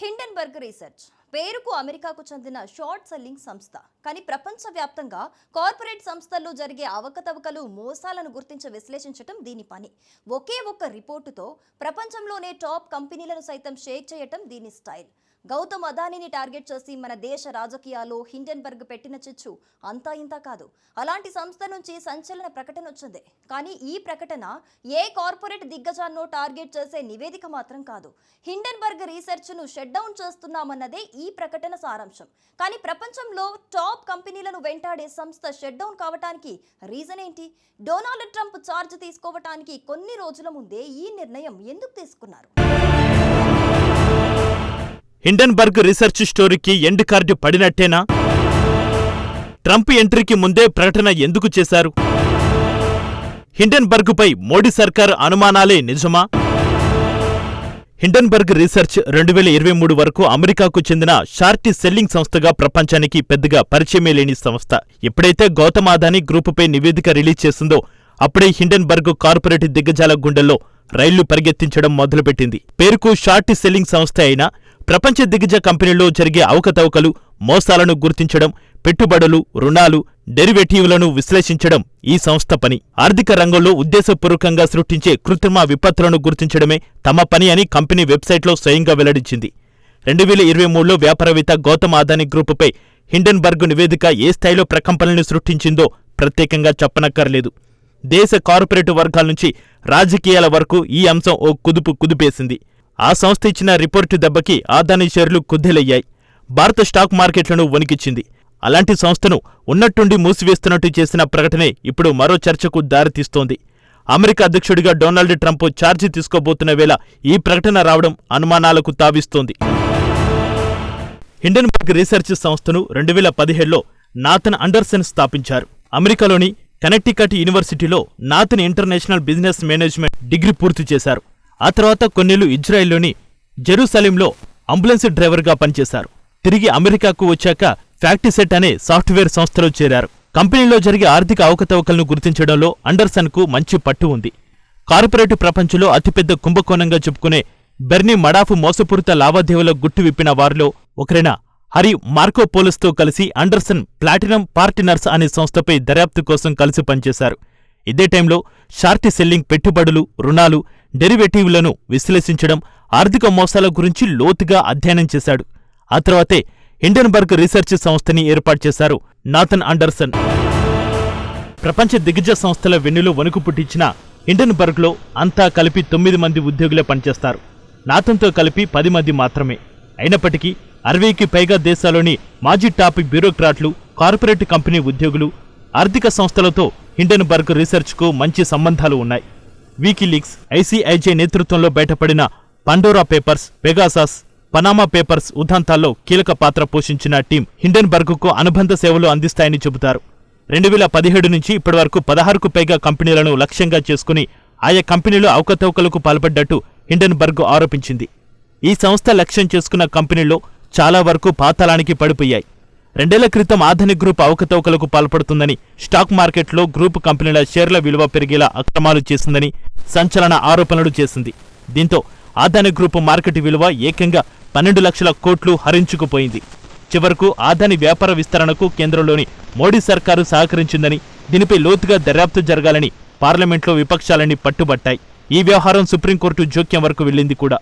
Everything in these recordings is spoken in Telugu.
హిండెన్బర్గ్ రీసెర్చ్ పేరుకు అమెరికాకు చెందిన షార్ట్ సెల్లింగ్ సంస్థ. కానీ ప్రపంచవ్యాప్తంగా కార్పొరేట్ సంస్థల్లో జరిగే అవకతవకలు, మోసాలను గుర్తించి విశ్లేషించటం దీని పని. ఒకే ఒక్క రిపోర్టుతో ప్రపంచంలోనే టాప్ కంపెనీలను సైతం షేక్ చేయటం దీని స్టైల్. గౌతమ్ అదానీని టార్గెట్ చేసి మన దేశ రాజకీయాల్లో హిండెన్బర్గ్ పెట్టిన చిచ్చు అంతా ఇంతా కాదు. అలాంటి సంస్థ నుంచి సంచలన ప్రకటన వచ్చింది. కానీ ఈ ప్రకటన ఏ కార్పొరేట్ దిగ్గజాన్నో టార్గెట్ చేసే నివేదిక మాత్రం కాదు. హిండెన్బర్గ్ రీసెర్చ్ను షట్ డౌన్ చేస్తున్నామన్నదే ఈ ప్రకటన సారాంశం. కానీ ప్రపంచంలో టాప్ కంపెనీలను వెంటాడే సంస్థ షట్ డౌన్ కావటానికి రీజన్ ఏంటి? డొనాల్డ్ ట్రంప్ ఛార్జ్ తీసుకోవటానికి కొన్ని రోజుల ముందే ఈ నిర్ణయం ఎందుకు తీసుకున్నారు? హిండెన్బర్గ్ రీసెర్చ్ స్టోరీకి ఎండ్ కార్డు పడినట్టేనా? ట్రంప్ ఎంట్రీకి ముందే ప్రకటన ఎందుకు చేశారు? హిండెన్బర్గ్పై మోడీ సర్కార్ అనుమానాలే నిజమా? హిండెన్బర్గ్ రీసెర్చ్ 2023 వరకు అమెరికాకు చెందిన షార్ట్ సెల్లింగ్ సంస్థగా ప్రపంచానికి పెద్దగా పరిచయమే లేని సంస్థ. ఎప్పుడైతే గౌతమ్ అదానీ గ్రూపుపై నివేదిక రిలీజ్ చేసిందో అప్పుడే హిండెన్బర్గ్ కార్పొరేట్ దిగ్గజాల గుండెల్లో రైళ్లు పరిగెత్తించడం మొదలుపెట్టింది. పేరుకు షార్ట్ సెల్లింగ్ సంస్థ అయినా ప్రపంచ దిగ్గజ కంపెనీల్లో జరిగే అవకతవకలు, మోసాలను గుర్తించడం, పెట్టుబడులు, రుణాలు, డెరివేటివ్లను విశ్లేషించడం ఈ సంస్థ పని. ఆర్థిక రంగంలో ఉద్దేశపూర్వకంగా సృష్టించే కృత్రిమ విపత్తులను గుర్తించడమే తమ పని అని కంపెనీ వెబ్సైట్లో స్వయంగా వెల్లడించింది. 2023లో వ్యాపారవేత్త గౌతమ్ అదానీ గ్రూపుపై హిండెన్బర్గ్ నివేదిక ఏ స్థాయిలో ప్రకంపనలను సృష్టించిందో ప్రత్యేకంగా చెప్పనక్కర్లేదు. దేశ కార్పొరేట్ వర్గాల నుంచి రాజకీయాల వరకు ఈ అంశం ఓ కుదిపేసింది. ఆ సంస్థ ఇచ్చిన రిపోర్టు దెబ్బకి అదానీ షేర్లు కుదేలయ్యాయి. భారత స్టాక్ మార్కెట్లను వణికించింది. అలాంటి సంస్థను ఉన్నట్టుండి మూసివేస్తున్నట్టు చేసిన ప్రకటనే ఇప్పుడు మరో చర్చకు దారితీస్తోంది. అమెరికా అధ్యక్షుడిగా డొనాల్డ్ ట్రంప్ ఛార్జీ తీసుకోబోతున్న వేళ ఈ ప్రకటన రావడం అనుమానాలకు తావిస్తోంది. హిండెన్బర్గ్ రీసెర్చ్ సంస్థను 2017లో నాథన్ అండర్సన్ స్థాపించారు. అమెరికాలోని కనెక్టికట్ యూనివర్సిటీలో Nathan international business management degree పూర్తి చేశారు. ఆ తర్వాత కొన్నేళ్లు ఇజ్రాయెల్లోని జెరూసలేంలో అంబులెన్స్ డ్రైవర్గా పనిచేశారు. తిరిగి అమెరికాకు వచ్చాక ఫ్యాక్టిసెట్ అనే సాఫ్ట్వేర్ సంస్థలో చేరారు. కంపెనీలో జరిగే ఆర్థిక అవకతవకలను గుర్తించడంలో అండర్సన్కు మంచి పట్టు ఉంది. కార్పొరేట్ ప్రపంచంలో అతిపెద్ద కుంభకోణంగా చెప్పుకునే బెర్నీ మడాఫ్ మోసపూరిత లావాదేవీల గుట్టు విప్పిన వారిలో ఒకరైన హరి మార్కోపోలస్తో కలిసి అండర్సన్ ప్లాటినం పార్ట్నర్స్ అనే సంస్థపై దర్యాప్తు కోసం కలిసి పనిచేశారు. ఇదే టైంలో షార్ట్ సెల్లింగ్, పెట్టుబడులు, రుణాలు, డెరివేటివ్లను విశ్లేషించడం, ఆర్థిక మోసాల గురించి లోతుగా అధ్యయనం చేశాడు. ఆ తర్వాతే హిండెన్బర్గ్ రీసెర్చ్ సంస్థని ఏర్పాటు చేశారు నాథన్ అండర్సన్. ప్రపంచ దిగ్గజ సంస్థల వెన్నులో వణుకు పుట్టించిన హిండెన్బర్గ్లో అంతా కలిపి 9 మంది ఉద్యోగులే పనిచేస్తారు. నాథన్తో కలిపి 10 మంది మాత్రమే. అయినప్పటికీ 60కి పైగా దేశాల్లోని మాజీ టాప్ బ్యూరోక్రాట్లు, కార్పొరేట్ కంపెనీ ఉద్యోగులు, ఆర్థిక సంస్థలతో హిండెన్బర్గ్ రీసెర్చ్కు మంచి సంబంధాలు ఉన్నాయి. వికీలీక్స్, ఐసీఐజే నేతృత్వంలో బయటపడిన Pandora Papers, Pegasus, Panama Papers ఉదంతాల్లో కీలక పాత్ర పోషించిన టీం హిండెన్బర్గ్కు అనుబంధ సేవలు అందిస్తాయని చెబుతారు. 2017 నుంచి ఇప్పటివరకు 16కు పైగా కంపెనీలను లక్ష్యంగా చేసుకుని ఆయా కంపెనీలు అవకతవకలకు పాల్పడ్డట్టు హిండెన్బర్గ్ ఆరోపించింది. ఈ సంస్థ లక్ష్యం చేసుకున్న కంపెనీల్లో చాలా వరకు పాతాళానికి పడిపోయాయి. 2 ఏళ్ల క్రితం అదానీ గ్రూప్ అవకతవకలకు పాల్పడుతుందని, స్టాక్ మార్కెట్లో గ్రూపు కంపెనీల షేర్ల విలువ పెరిగేలా అక్రమాలు చేసిందని సంచలన ఆరోపణలు చేసింది. దీంతో అదానీ గ్రూపు మార్కెట్ విలువ ఏకంగా 12 లక్షల కోట్లు హరించుకుపోయింది. చివరకు అదానీ వ్యాపార విస్తరణకు కేంద్రంలోని మోడీ సర్కారు సహకరించిందని, దీనిపై లోతుగా దర్యాప్తు జరగాలని పార్లమెంట్లో విపక్షాలన్నీ పట్టుబట్టాయి. ఈ వ్యవహారం సుప్రీంకోర్టు జోక్యం వరకు వెళ్లింది కూడా.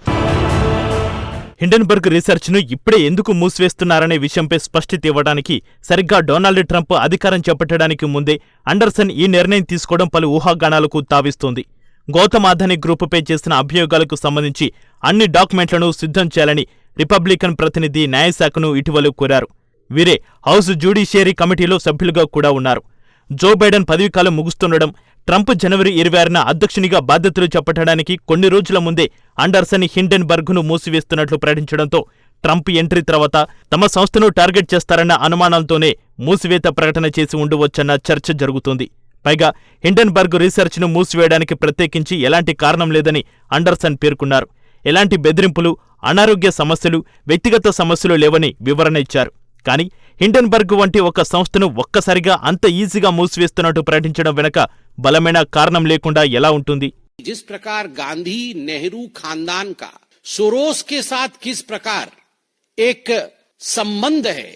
హిండెన్బర్గ్ రీసెర్చ్ను ఇప్పుడే ఎందుకు మూసివేస్తున్నారనే విషయంపై స్పష్టత ఇవ్వడానికి సరిగ్గా డొనాల్డ్ ట్రంప్ అధికారం చేపట్టడానికి ముందే అండర్సన్ ఈ నిర్ణయం తీసుకోవడం పలు ఊహాగానాలకు తావిస్తోంది. గౌతమ్ అదానీ గ్రూపుపై చేసిన అభియోగాలకు సంబంధించి అన్ని డాక్యుమెంట్లను సిద్ధం చేయాలని రిపబ్లికన్ ప్రతినిధి న్యాయశాఖను ఇటీవల కోరారు. వీరే హౌస్ జ్యుడిషియరీ కమిటీలో సభ్యులుగా కూడా ఉన్నారు. జో బైడెన్ పదవీకాలం ముగుస్తుండడం, ట్రంప్ జనవరి 26న అధ్యక్షునిగా బాధ్యతలు చేపట్టడానికి కొన్ని రోజుల ముందే అండర్సన్ హిండెన్బర్గ్ను మూసివేస్తున్నట్లు ప్రకటించడంతో ట్రంప్ ఎంట్రీ తర్వాత తమ సంస్థను టార్గెట్ చేస్తారన్న అనుమానంతోనే మూసివేత ప్రకటన చేసి ఉండవచ్చన్న చర్చ జరుగుతోంది. పైగా హిండెన్బర్గ్ రీసెర్చ్ను మూసివేయడానికి ప్రత్యేకించి ఎలాంటి కారణం లేదని అండర్సన్ పేర్కొన్నారు. ఎలాంటి బెదిరింపులు, అనారోగ్య సమస్యలు, వ్యక్తిగత సమస్యలు లేవని వివరణ ఇచ్చారు. కానీ హిండెన్బర్గ్ వంటి ఒక సంస్థను ఒక్కసారిగా అంత ఈజీగా మూసివేస్తున్నట్టు ప్రకటించడం వెనక బలమైన కారణం లేకుండా ఎలా ఉంటుంది? जिस प्रकार गांधी नेहरू खानदान का सोरोस के साथ किस प्रकार एक संबंध है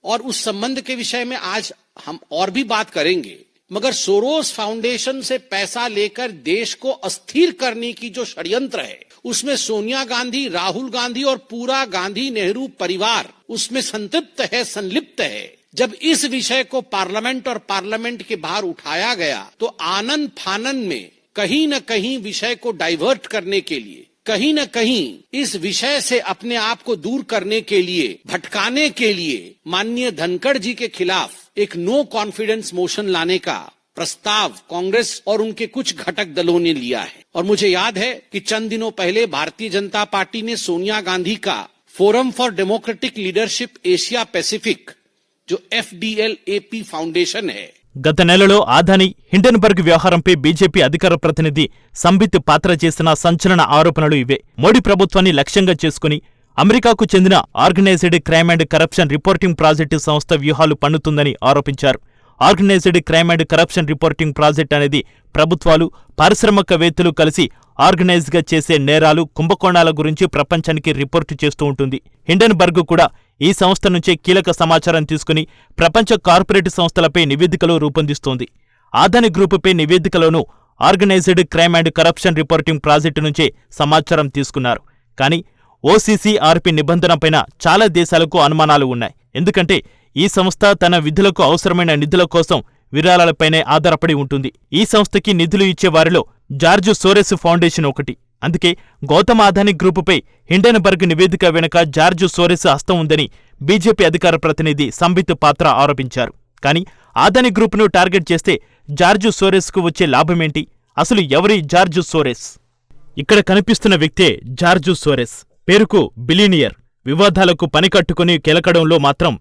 और उस संबंध के विषय में आज हम और भी बात करेंगे, मगर सोरोस फाउंडेशन से पैसा लेकर देश को अस्थिर करने की जो षड्यंत्र है उसमें सोनिया गांधी, राहुल गांधी और पूरा गांधी नेहरू परिवार उसमें संतृप्त है, संलिप्त है। जब इस विषय को पार्लियामेंट और पार्लियामेंट के बाहर उठाया गया तो आनन फानन में कहीं न कहीं विषय को डाइवर्ट करने के लिए, कहीं न कहीं इस विषय से अपने आप को दूर करने के लिए, भटकाने के लिए माननीय धनखड़ जी के खिलाफ एक नो कॉन्फिडेंस मोशन लाने का प्रस्ताव कांग्रेस और उनके कुछ घटक दलों ने लिया है। और मुझे याद है कि चंद दिनों पहले भारतीय जनता पार्टी ने सोनिया गांधी का forum for democratic leadership Asia Pacific, जो FDLAP फाउंडेशन है, గత నెలలో ఆదాని హిండెన్బర్గ్ వ్యవహారంపై బీజేపీ అధికార ప్రతినిధి సంబిత్ పాత్ర చేసిన సంచలన ఆరోపణలు ఇవే. మోడీ ప్రభుత్వాన్ని లక్ష్యంగా చేసుకుని అమెరికాకు చెందిన organised crime and corruption reporting project సంస్థ వ్యూహాలు పన్నుతుందని ఆరోపించారు. Organised crime and corruption reporting project అనేది ప్రభుత్వాలు, పారిశ్రామికవేత్తలు కలిసి ఆర్గనైజ్గా చేసే నేరాలు, కుంభకోణాల గురించి ప్రపంచానికి రిపోర్టు చేస్తూ ఉంటుంది. హిండెన్బర్గ్ కూడా ఈ సంస్థ నుంచే కీలక సమాచారం తీసుకుని ప్రపంచ కార్పొరేట్ సంస్థలపై నివేదికలు రూపొందిస్తోంది. ఆదాని గ్రూపుపై నివేదికలోనూ organised crime and corruption reporting project నుంచే సమాచారం తీసుకున్నారు. కానీ OCCRP నిబంధనపైన చాలా దేశాలకు అనుమానాలు ఉన్నాయి. ఎందుకంటే ఈ సంస్థ తన విధులకు అవసరమైన నిధుల కోసం విరాళాలపైనే ఆధారపడి ఉంటుంది. ఈ సంస్థకి నిధులు ఇచ్చే వారిలో జార్జ్ సోరెస్ ఫౌండేషన్ ఒకటి. అందుకే గౌతమ్ అదానీ గ్రూపుపై హిండెన్బర్గ్ నివేదిక వెనుక జార్జ్ సోరెస్ హస్తం ఉందని బీజేపీ అధికార ప్రతినిధి సంబిత్ పాత్ర ఆరోపించారు. కానీ అదానీ గ్రూపును టార్గెట్ చేస్తే జార్జ్ సోరెస్కు వచ్చే లాభమేంటి? అసలు ఎవరి జార్జ్ సోరెస్? ఇక్కడ కనిపిస్తున్న వ్యక్తే జార్జ్ సోరెస్. పేరుకు బిలియనియర్, వివాదాలకు పనికట్టుకుని కెలకడంలో మాత్రం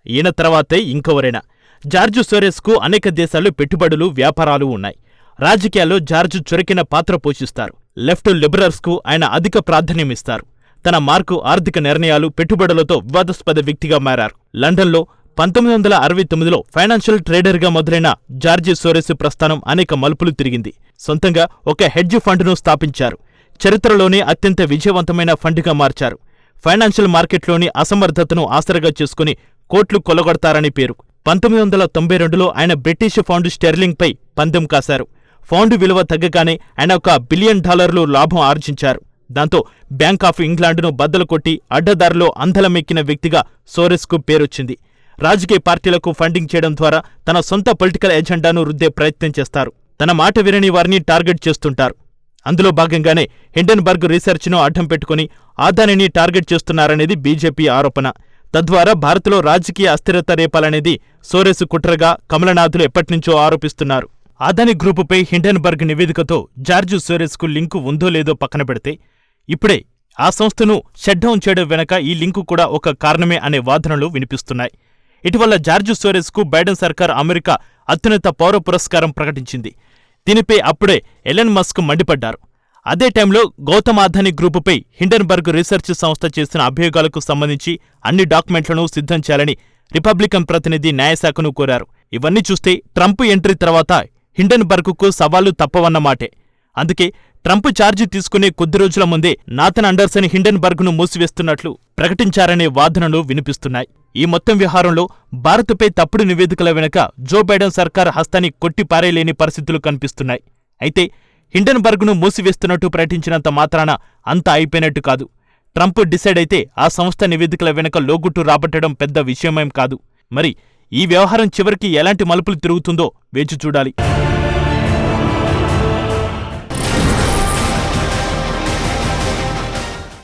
ఈయన తర్వాతే ఇంకెవరైనా. జార్జ్ సోరెస్కు అనేక దేశాల్లో పెట్టుబడులు, వ్యాపారాలు ఉన్నాయి. రాజకీయాల్లో జార్జ్ చురుకైన పాత్ర పోషిస్తారు. లెఫ్ట్ లిబరల్స్కు ఆయన అధిక ప్రాధాన్యమిస్తారు. తన మార్కు ఆర్థిక నిర్ణయాలు, పెట్టుబడులతో వివాదాస్పద వ్యక్తిగా మారారు. లండన్లో 1969లో ఫైనాన్షియల్ ట్రేడర్గా మొదలైన జార్జ్ సోరెస్ ప్రస్థానం అనేక మలుపులు తిరిగింది. సొంతంగా ఒక హెడ్జ్ ఫండ్ను స్థాపించారు. చరిత్రలోనే అత్యంత విజయవంతమైన ఫండ్గా మార్చారు. ఫైనాన్షియల్ మార్కెట్లోని అసమర్థతను ఆసరగా చేసుకుని కోట్లు కొల్లగొడతారని పేరు. 1992లో ఆయన బ్రిటిష్ పౌండ్ స్టెర్లింగ్పై పందెం కాశారు. పౌండ్ విలువ తగ్గగానే ఆయన $1 బిలియన్ లాభం ఆర్జించారు. దాంతో బ్యాంక్ ఆఫ్ ఇంగ్లాండ్ను బద్దలు కొట్టి అడ్డదారిలో అందలమెక్కిన వ్యక్తిగా సోరెస్కు పేరొచ్చింది. రాజకీయ పార్టీలకు ఫండింగ్ చేయడం ద్వారా తన సొంత పొలిటికల్ ఎజెండాను రుద్దే ప్రయత్నం చేస్తారు. తన మాట వినని వారిని టార్గెట్ చేస్తుంటారు. అందులో భాగంగానే హిండెన్బర్గ్ రీసెర్చ్ను అడ్డం పెట్టుకుని అదానీని టార్గెట్ చేస్తున్నారనేది బీజేపీ ఆరోపణ. తద్వారా భారత్లో రాజకీయ అస్థిరత రేపాలనేది సోరెస్ కుట్రగా కమలనాథులు ఎప్పటినుంచో ఆరోపిస్తున్నారు. అదానీ గ్రూపుపై హిండెన్బర్గ్ నివేదికతో జార్జ్ సోరెస్కు లింకు ఉందో లేదో పక్కన పెడితే, ఇప్పుడే ఆ సంస్థను షట్డౌన్ చేయడం వెనక ఈ లింకు కూడా ఒక కారణమే అనే వాదనలు వినిపిస్తున్నాయి. ఇటీవల జార్జ్ సోరెస్కు బైడెన్ సర్కార్ అమెరికా అత్యున్నత పౌర పురస్కారం ప్రకటించింది. దీనిపై అప్పుడే ఎలన్ మస్క్ మండిపడ్డారు. అదే టైంలో గౌతమ్ అదానీ గ్రూపుపై హిండెన్బర్గ్ రీసెర్చ్ సంస్థ చేసిన అభియోగాలకు సంబంధించి అన్ని డాక్యుమెంట్లను సిద్ధం చేయాలని రిపబ్లికన్ ప్రతినిధి న్యాయశాఖను కోరారు. ఇవన్నీ చూస్తే ట్రంప్ ఎంట్రీ తర్వాత హిండెన్బర్గ్కు సవాళ్లు తప్పవన్నమాటే. అందుకే ట్రంప్ ఛార్జీ తీసుకునే కొద్ది రోజుల ముందే నాథన్ అండర్సన్ హిండెన్బర్గ్ను మూసివేస్తున్నట్లు ప్రకటించారనే వాదనలు వినిపిస్తున్నాయి. ఈ మొత్తం వ్యవహారంలో భారత్పై తప్పుడు నివేదికల వెనుక జో బైడెన్ సర్కార్ హస్తాన్ని కొట్టిపారేయలేని పరిస్థితులు కనిపిస్తున్నాయి. అయితే హిండెన్బర్గ్ను మూసివేస్తున్నట్టు ప్రకటించినంత మాత్రాన అంతా అయిపోయినట్టు కాదు. ట్రంప్ డిసైడ్ అయితే ఆ సంస్థ నివేదికల వెనుక లోగుట్టు రాబట్టడం పెద్ద విషయమేం కాదు. మరి ఈ వ్యవహారం చివరికి ఎలాంటి మలుపులు తిరుగుతుందో వేచి చూడాలి.